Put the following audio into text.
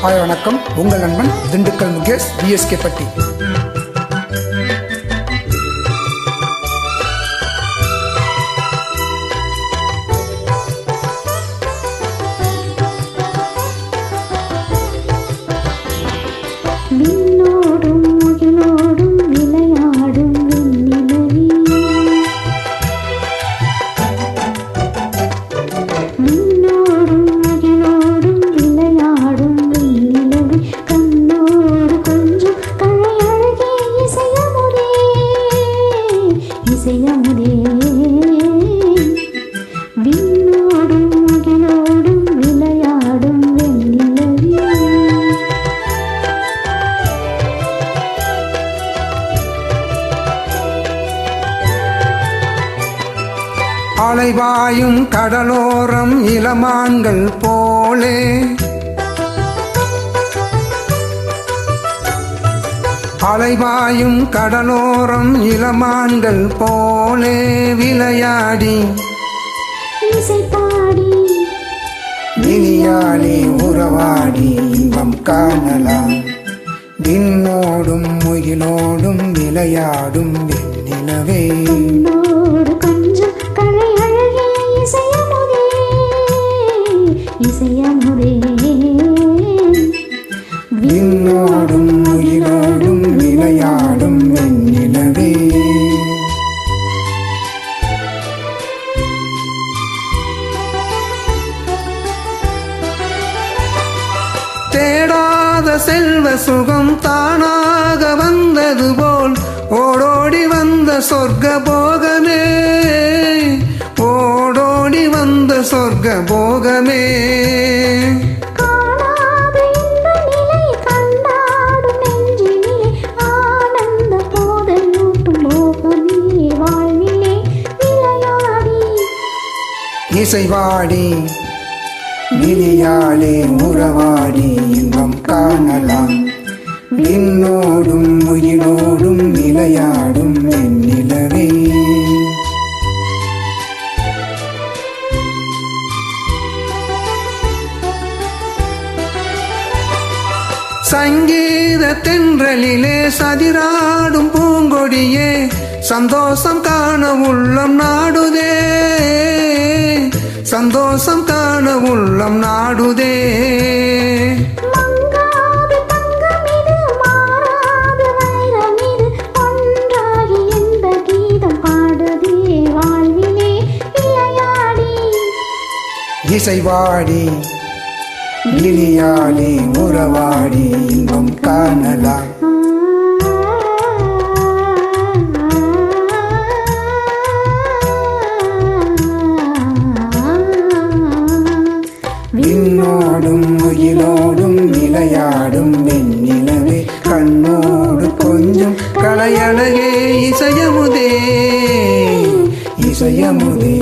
Hi வணக்கம், உங்கள் நண்பன் திண்டுக்கல் முகேஷ், பிஎஸ்கே பட்டி. விண்ணோடும் முகிலோடும் விளையாடும் வெண்ணிலவே, விண்ணோடும் முகிலோடும் விளையாடும் வெண்ணிலவே, கண்ணோடு கொஞ்சம் கழையழகே இசையமுதே, இசையமுதே. விண்ணோடும் முகிலோடும் விளையாடும் வெண்ணிலவே, அலைவாயும் கடலோரம் இளமான்கள் போலே, அலைவாயும் கடலோரம் இளமான்கள் போலே விளையாடி இசைப்பாடி விழியாலே உறவாடி இன்பம் காணலாம். விண்ணோடும் முகிலோடும் விளையாடும் வெண்ணிலவே, கண்ணோடு கொஞ்சம் கழையழகே இசையமுதே, இசையமுதே. விண்ணோடும் முகிலோடும் விளையாடும் வெண்ணிலவே. தேடாத செல்வ சுகம் தானாக வந்தது போல் ஓடோடி வந்த சொர்க்க போகமே, ஓடோடி வந்த சொர்க்க போகமே. காணாத இன்ப நிலை கண்டாடும் நெஞ்சிலே, ஆனந்த போதலூட்டும் மோகமே வாழ்விலே விளையாடி இசைவாடி விழியாலே உறவாடி இன்பம் காணலாம். விண்ணோடும் முகிலோடும் விளையாடும் வெண்ணிலவே. சங்கீத தென்றலிலே சதிராடும் பூங்கொடியே, சந்தோஷம் காண உள்ளம் நாடுதே, சந்தோஷம் காண உள்ளம் நாடுதே. மங்காத தங்கமிது மாறாத வைரமிது, ஒன்றாகி இந்த கீதம் பாடுதே வாழ்விலே விளையாடி இசைவாடி விழியாலே உறவாடி இன்பம் காணலாம். விண்ணோடும் முகிலோடும் விளையாடும் வெண்ணிலவே, கண்ணோடு கொஞ்சம் கலையழகே இசையமுதே, இசையமுதே.